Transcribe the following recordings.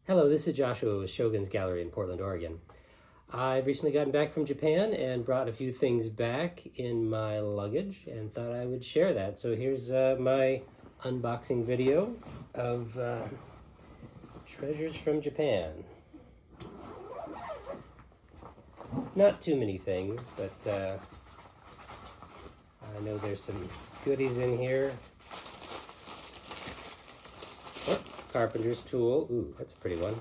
Hello, this is Joshua with Shogun's Gallery in Portland, Oregon. I've recently gotten back from Japan and brought a few things back in my luggage and thought I would share that. So here's my unboxing video of treasures from Japan. Not too many things, but I know there's some goodies in here. Oh, carpenter's tool. Ooh, that's a pretty one.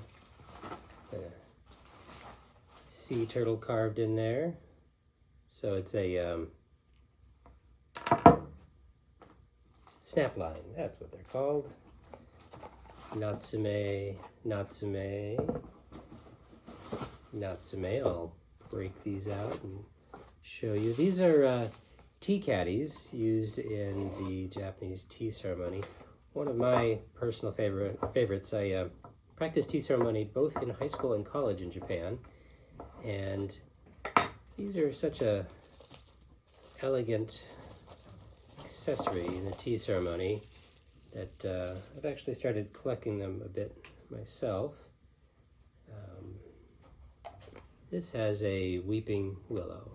Sea turtle carved in there. So it's a snap line. That's what they're called. Natsume, Natsume, Natsume. I'll break these out and show you. These are tea caddies used in the Japanese tea ceremony. One of my personal favorites. I practiced tea ceremony both in high school and college in Japan, and these are such a elegant accessory in the tea ceremony that I've actually started collecting them a bit myself. This has a weeping willow,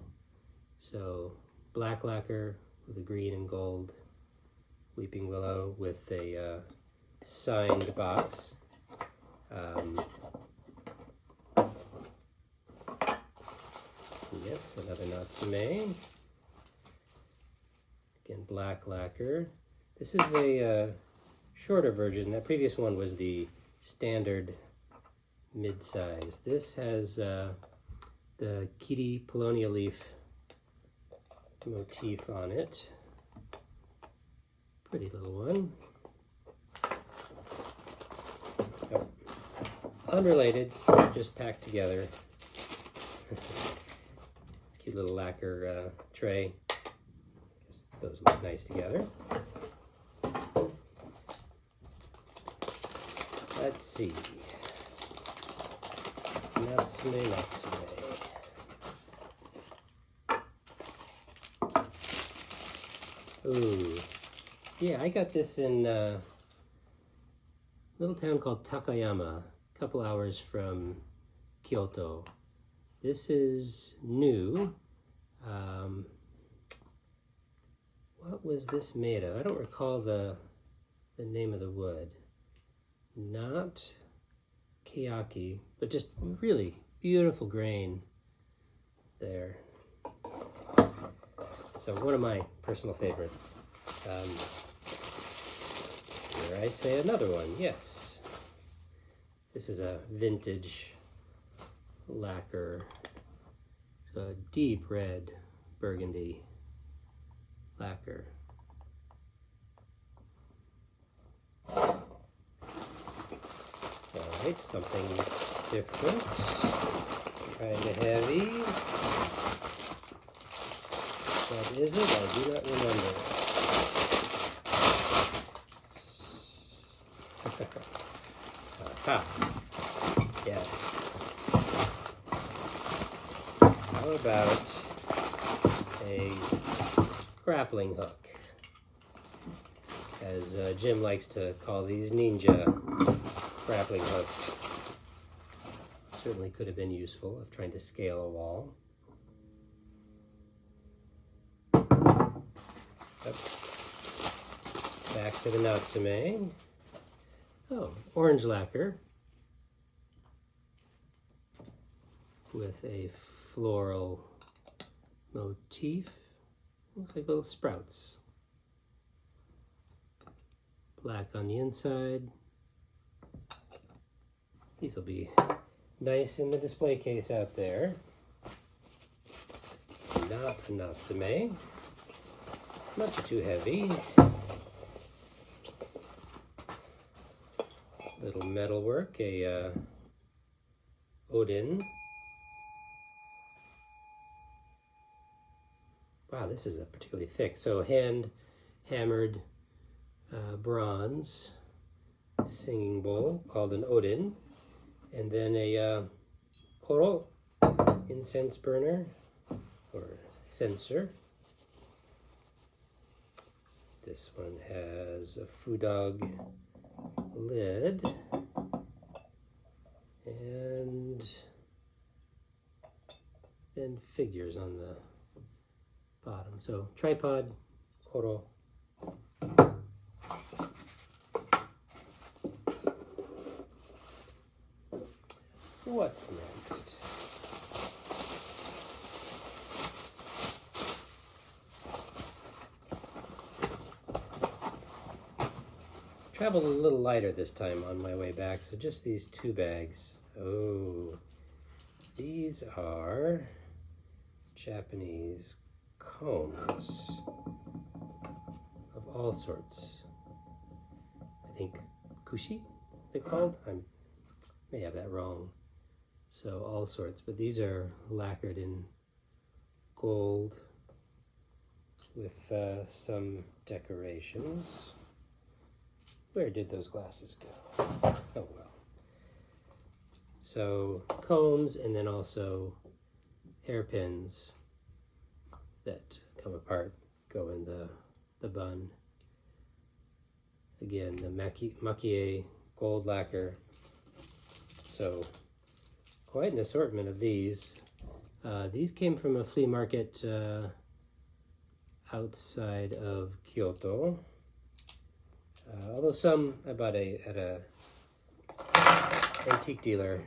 so black lacquer with a green and gold weeping willow with a signed box. Yes, another Natsume. Again, black lacquer. This is a shorter version. That previous one was the standard mid-size. This has the Kiri Paulownia leaf motif on it. Pretty little one. Oh. Unrelated, just packed together. Cute little lacquer tray. Guess those look nice together. Let's see. Natsume, Natsume. Ooh. Yeah, I got this in a little town called Takayama, a couple hours from Kyoto. This is new. What was this made of? I don't recall the name of the wood. Not Keyaki, but just really beautiful grain there. So one of my personal favorites. Here I say another one, yes. This is a vintage lacquer. It's a deep red burgundy lacquer. Alright, something different. Kind of heavy. What is it? I do not remember. Aha. Yes. How about a grappling hook? As Jim likes to call these, ninja grappling hooks. Certainly could have been useful if trying to scale a wall. Yep. Back to the Natsume. Oh, orange lacquer with a floral motif. Looks like little sprouts. Black on the inside. These will be nice in the display case out there. Not Natsume. Much too heavy. Little metalwork, a Odin. Wow, this is a particularly thick. So hand hammered bronze singing bowl called an Odin, and then a koro incense burner or censer. This one has a Fudog lid. and then figures on the bottom. So tripod, koro. What's next? Traveled a little lighter this time on my way back, so just these 2 bags. Oh, these are Japanese combs of all sorts. I think kushi, they're called. I may have that wrong. So all sorts, but these are lacquered in gold with some decorations. Where did those glasses go? Oh well. So combs, and then also hairpins that come apart, go in the bun. Again, the makie gold lacquer. So quite an assortment of these. These came from a flea market outside of Kyoto. Although some I bought at a antique dealer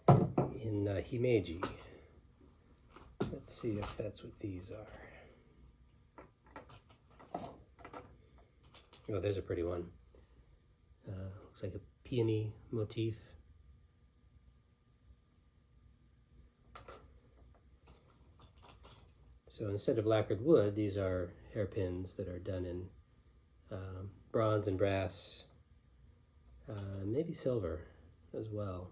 in Himeji. Let's see if that's what these are. Oh, there's a pretty one. Looks like a peony motif. So instead of lacquered wood, these are hairpins that are done in bronze and brass, maybe silver as well.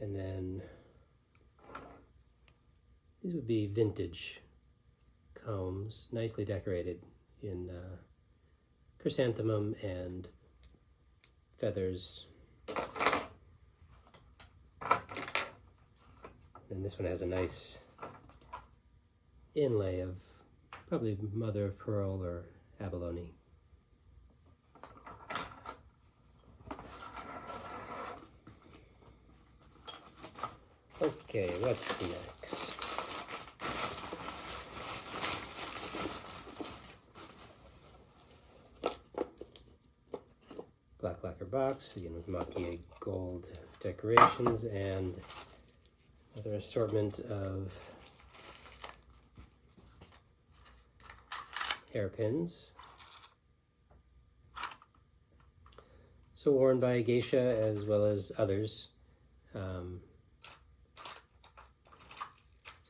And then these would be vintage combs, nicely decorated in chrysanthemum and feathers. And this one has a nice inlay of probably mother of pearl or abalone. Okay, what's next? Black lacquer box, again with makie gold decorations, and another assortment of hairpins. So worn by geisha as well as others.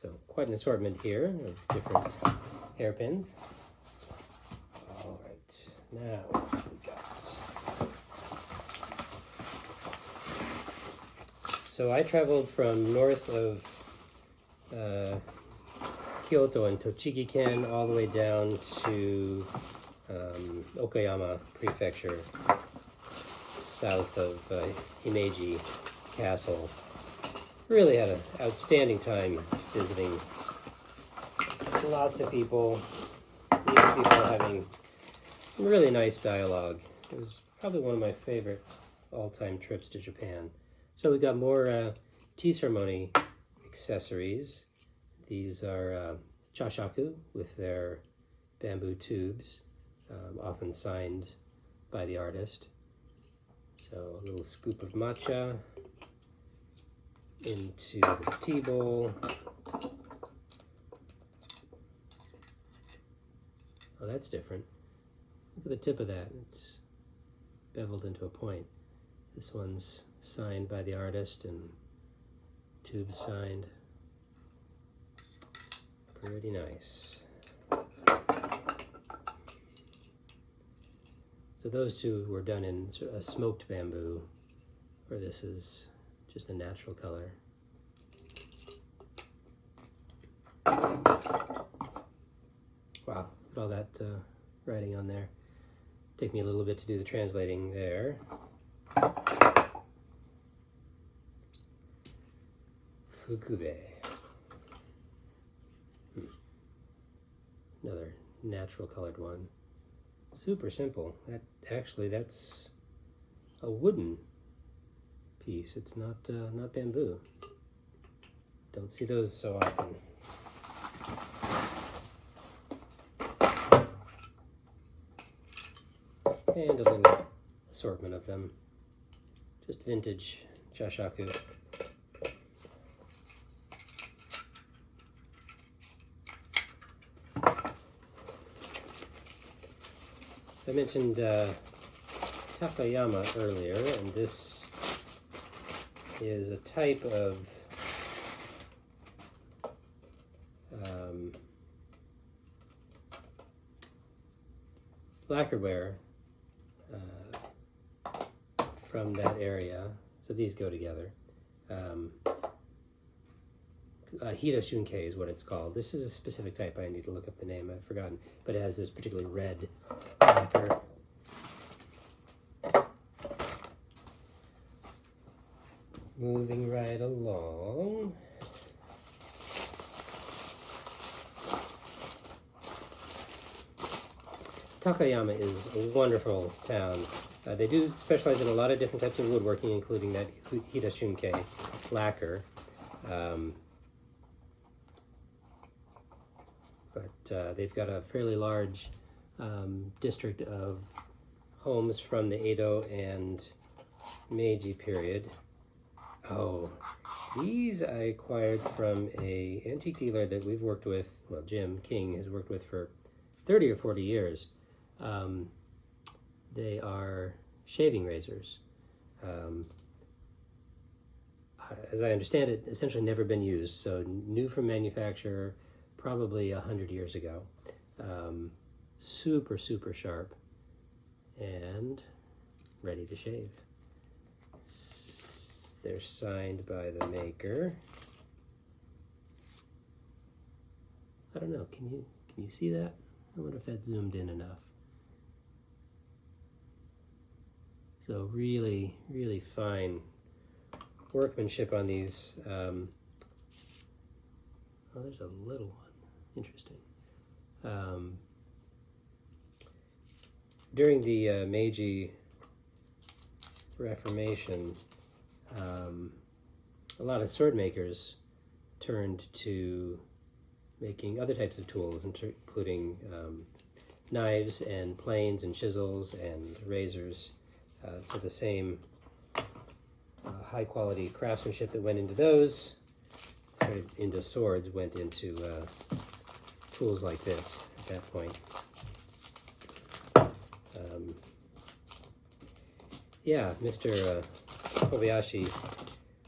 So quite an assortment here of different hairpins. All right, now what we got? So I traveled from north of Kyoto and Tochigi-ken all the way down to Okayama Prefecture, south of Himeji Castle. Really had an outstanding time visiting. Lots of people, meeting people, having really nice dialogue. It was probably one of my favorite all-time trips to Japan. So we got more tea ceremony accessories. These are chashaku with their bamboo tubes, often signed by the artist. So a little scoop of matcha into the tea bowl. Oh, that's different. Look at the tip of that. It's beveled into a point. This one's signed by the artist and tubes signed. Pretty nice. So those two were done in sort of a smoked bamboo, where this is just a natural color. Wow, look at all that writing on there. Take me a little bit to do the translating there. Fukube. Another natural colored one. Super simple. That's a wooden piece. It's not bamboo. Don't see those so often. And a little assortment of them. Just vintage chashaku. I mentioned Takayama earlier, and this is a type of lacquerware from that area. So these go together. Hida Shunkei is what it's called. This is a specific type. I need to look up the name. I've forgotten. But it has this particularly red lacquer. Moving right along. Takayama is a wonderful town. They do specialize in a lot of different types of woodworking, including that Hida Shunkei lacquer. But they've got a fairly large district of homes from the Edo and Meiji period. Oh, these I acquired from a antique dealer that we've worked with, well, Jim King has worked with for 30 or 40 years. They are shaving razors. As I understand it, essentially never been used, so new from manufacturer, probably 100 years ago. Super, super sharp and ready to shave. They're signed by the maker. I don't know, can you see that? I wonder if that's zoomed in enough. So really, really fine workmanship on these. Oh, there's a little one. Interesting. During the Meiji Reformation, a lot of sword makers turned to making other types of tools, including knives and planes and chisels and razors. So the same high quality craftsmanship that went into those, into swords, went into tools like this at that point. Yeah, Mr. Kobayashi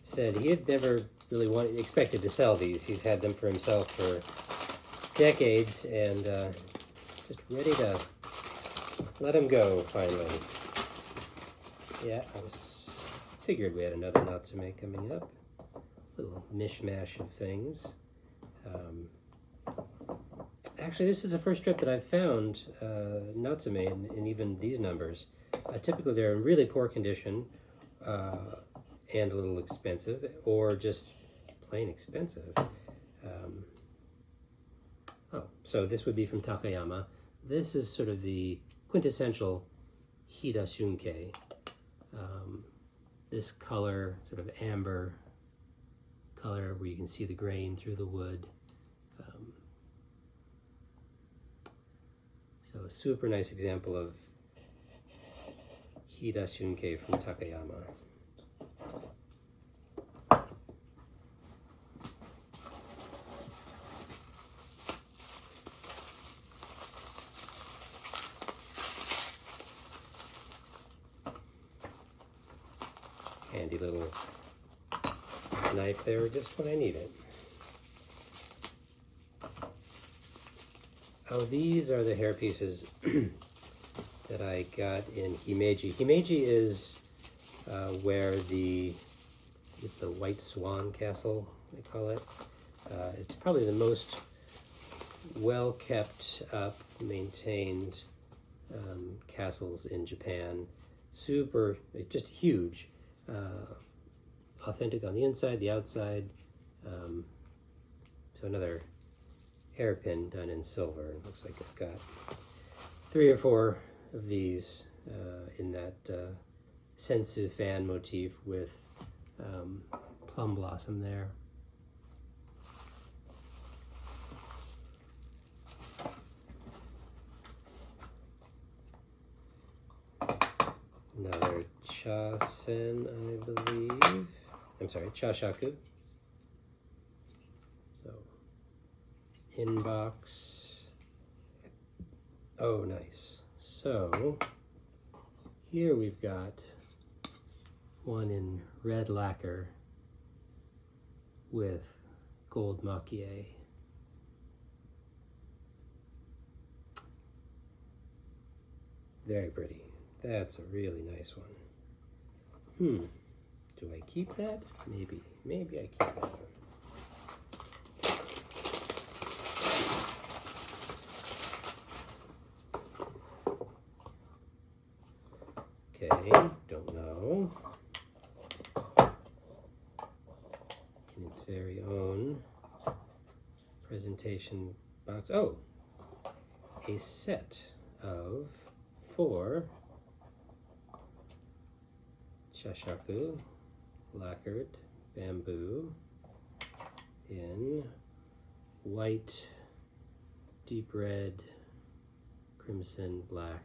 said he had never really expected to sell these. He's had them for himself for decades and just ready to let them go finally. Yeah, figured we had another Natsume coming up. A little mishmash of things. Actually, this is the first strip that I've found Natsume in even these numbers. Typically, they're in really poor condition and a little expensive, or just plain expensive. So this would be from Takayama. This is sort of the quintessential Hida Shunkei. This color, sort of amber color, where you can see the grain through the wood. So a super nice example of Hida Shunkei from Takayama. Handy little knife there, just when I need it. Oh, these are the hair pieces that I got in Himeji. Himeji is where it's the White Swan Castle, they call it. It's probably the most well kept up, maintained castles in Japan. Super, just huge. Authentic on the inside, the outside. So another hairpin done in silver. It looks like I've got 3 or 4 of these in that sensu fan motif with plum blossom there. Another chasen, I believe. I'm sorry, chashaku. So, inbox. Oh, nice. So, here we've got one in red lacquer with gold makie. Very pretty. That's a really nice one. Do I keep that? Maybe I keep that one. Okay, don't know. In its very own presentation box. Oh, a set of 4 chashaku lacquered bamboo in white, deep red, crimson, black.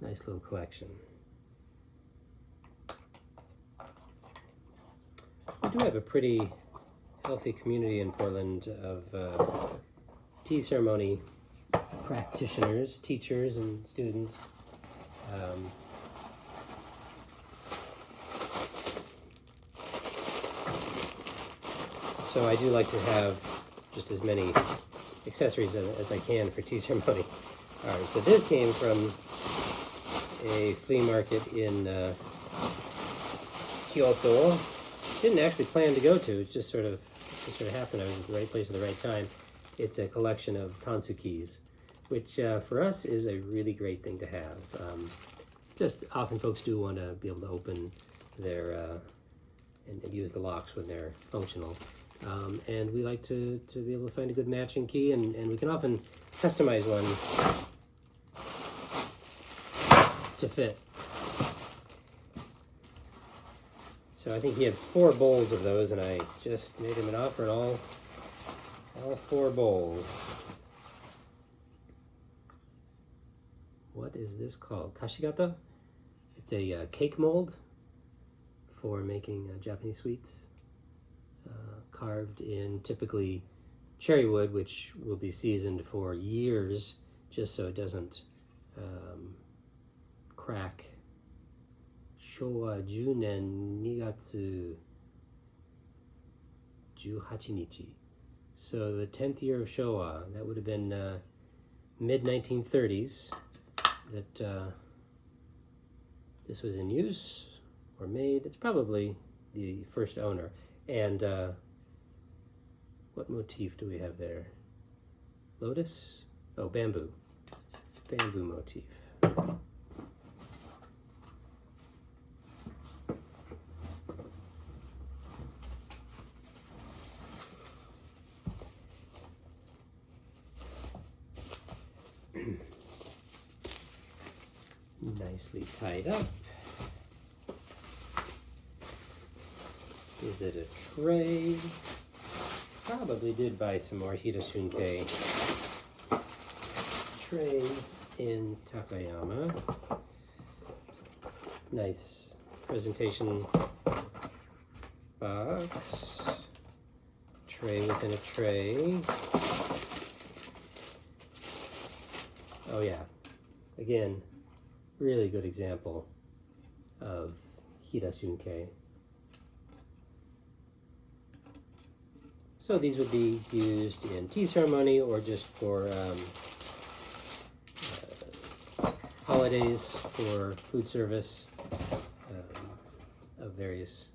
Nice little collection. We do have a pretty healthy community in Portland of tea ceremony practitioners, teachers, and students. So I do like to have just as many accessories as I can for tea ceremony. All right, so this came from a flea market in Kyoto. Didn't actually plan to go to. It just sort of happened. I was at the right place at the right time. It's a collection of kansukis, which for us is a really great thing to have. Just often folks do want to be able to open their and use the locks when they're functional. And we like to be able to find a good matching key, and we can often customize one to fit. So I think he had 4 bowls of those, and I just made him an offer on all 4 bowls. What is this called? Kashigata? It's a cake mold for making Japanese sweets. Carved in typically cherry wood, which will be seasoned for years just so it doesn't crack. Showa 10年2月18日. So the 10th year of Showa, that would have been mid-1930s, that this was in use or made. It's probably the first owner. And what motif do we have there? Lotus? Oh, bamboo. Bamboo motif. Nicely tied up. Is it a tray? Probably did buy some more Hirasunke trays in Takayama. Nice presentation box. Tray within a tray. Oh yeah, again, really good example of Hirasunke. So these would be used in tea ceremony or just for holidays for food service of various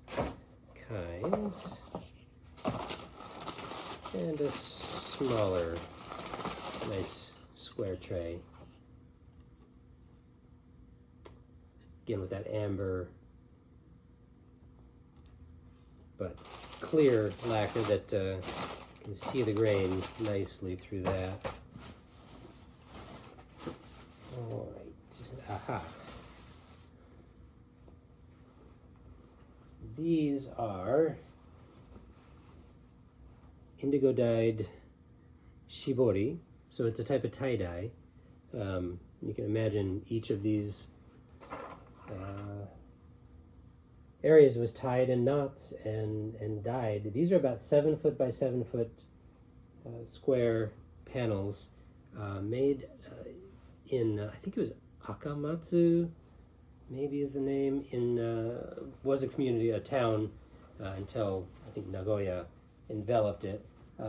kinds. And a smaller, nice square tray. Again with that amber but clear lacquer that can see the grain nicely through that. Alright, aha. These are indigo dyed shibori, so it's a type of tie-dye. You can imagine each of these areas was tied in knots and dyed. These are about 7 foot by 7 foot square panels made in, I think it was Akamatsu, maybe is the name, in was a community, a town, until I think Nagoya enveloped it.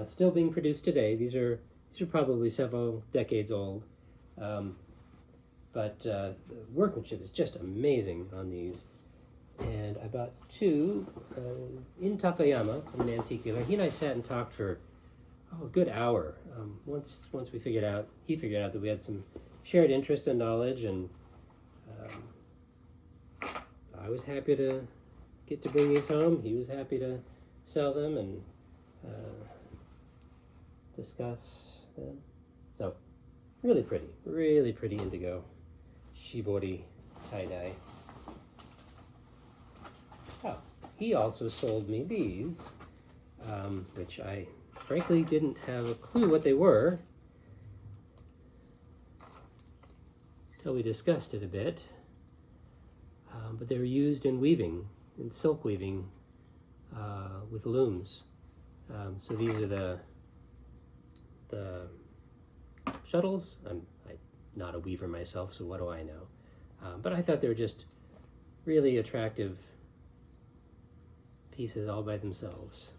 Still being produced today. These are probably several decades old, but the workmanship is just amazing on these. And I bought two in Takayama, an antique dealer. He and I sat and talked for a good hour. Once he figured out that we had some shared interest and knowledge, and I was happy to get to bring these home. He was happy to sell them and discuss them. So, really pretty indigo shibori tie-dye. Oh, he also sold me these, which I frankly didn't have a clue what they were until we discussed it a bit. But they were used in weaving, in silk weaving, with looms. So these are the shuttles. I'm not a weaver myself, so what do I know? But I thought they were just really attractive pieces all by themselves.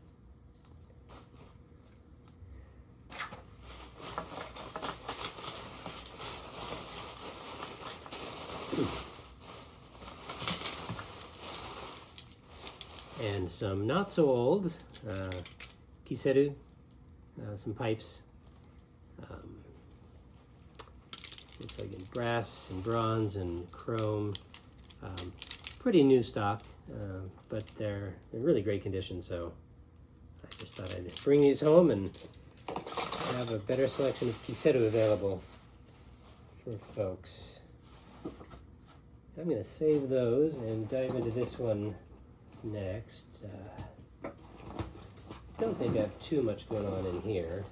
And some not so old kiseru, some pipes. Looks like in brass and bronze and chrome. Pretty new stock, but they're in really great condition, so I just thought I'd bring these home and have a better selection of kiseru available for folks. I'm going to save those and dive into this one next. Don't think I have too much going on in here.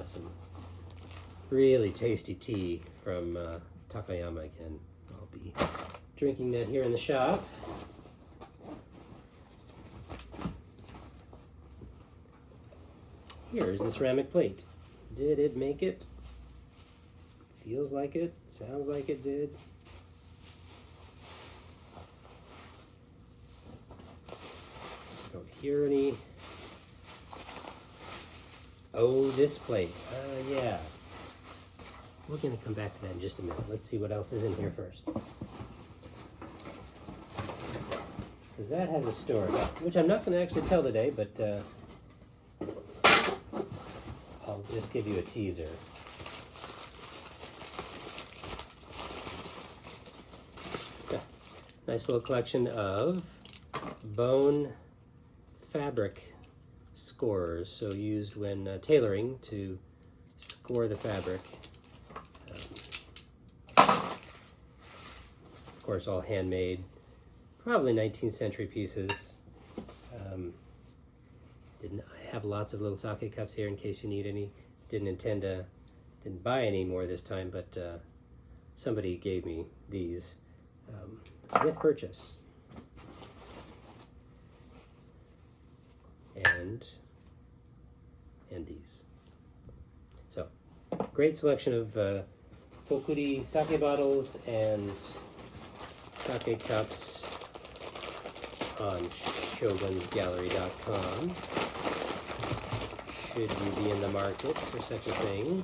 Some really tasty tea from Takayama again. I'll be drinking that here in the shop. Here's the ceramic plate. Did it make it? Feels like it. Sounds like it did. Don't hear any. Oh, this plate. Yeah. We're going to come back to that in just a minute. Let's see what else is in here first. Because that has a story, which I'm not going to actually tell today, but I'll just give you a teaser. Yeah. Nice little collection of bone fabric scorers, so used when tailoring to score the fabric. Of course, all handmade, probably 19th century pieces. I have lots of little sake cups here in case you need any. Didn't buy any more this time, but somebody gave me these with purchase. And these. So, great selection of Tokuri sake bottles and sake cups on shogunsgallery.com. Should you be in the market for such a thing.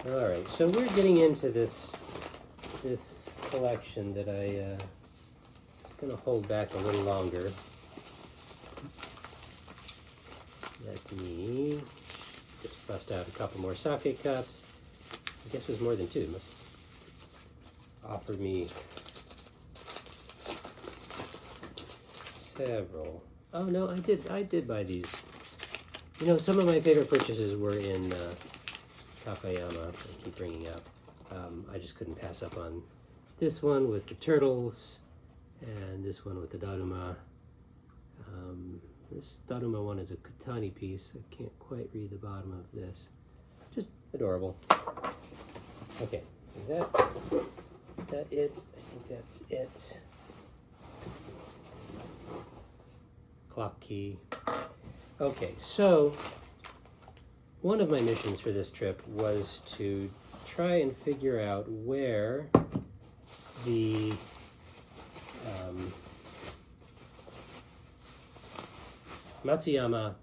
All right, so we're getting into this collection that I was going to hold back a little longer. Let me just bust out a couple more sake cups. I guess there's more than two. Must offered me several. Oh no, I did buy these. You know, some of my favorite purchases were in Takayama. I keep bringing up. I just couldn't pass up on this one with the turtles, and this one with the Daruma. This Daruma one is a Kutani piece. I can't quite read the bottom of this. Just adorable. Okay, is that it? I think that's it. Clock key. Okay, so one of my missions for this trip was to try and figure out where the Matsuyama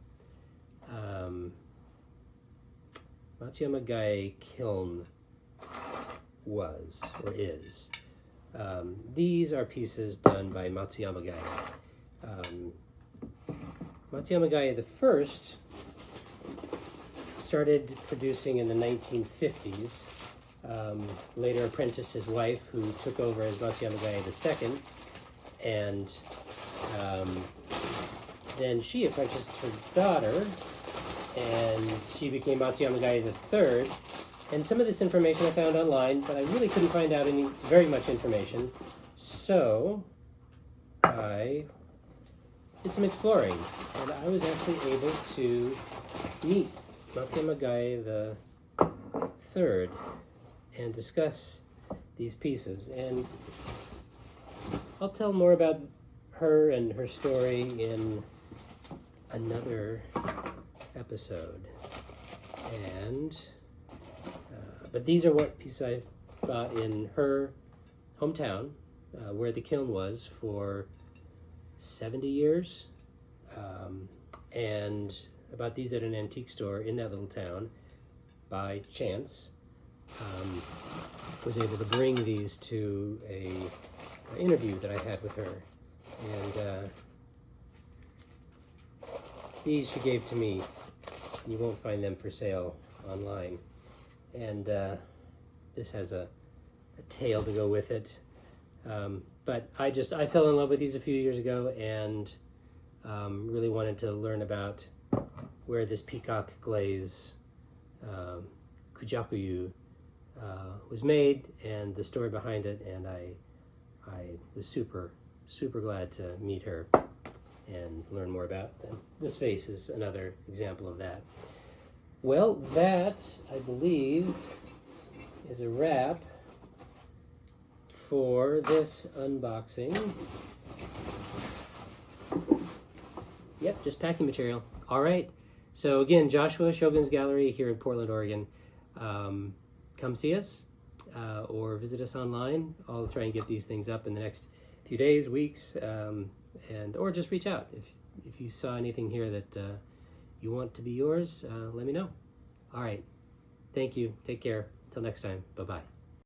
Gae kiln was or is. These are pieces done by Matsuyama Gae. Matsuyama Gae the first started producing in the 1950s. Later apprenticed his wife, who took over as Matsuyama Gae the second, and then she apprenticed her daughter, and she became Matsuyama Gae the third. And some of this information I found online, but I really couldn't find out very much information. So I did some exploring, and I was actually able to meet Matsuyama Gae the third and discuss these pieces. And I'll tell more about her and her story in another episode. And but these are what pieces I bought in her hometown, where the kiln was for 70 years, and I bought these at an antique store in that little town by chance. Was able to bring these to an interview that I had with her, and these she gave to me. You won't find them for sale online. And this has a tail to go with it. But I fell in love with these a few years ago, and really wanted to learn about where this peacock glaze Kujakuyu was made and the story behind it. And I was super glad to meet her and learn more about them. This vase is another example of that. Well, that, I believe, is a wrap for this unboxing. Yep, just packing material. All right. So again, Joshua Shogun's Gallery here in Portland, Oregon. Come see us or visit us online. I'll try and get these things up in the next few days, weeks, or just reach out. If you saw anything here that you want to be yours, let me know. All right. Thank you. Take care. Till next time. Bye-bye.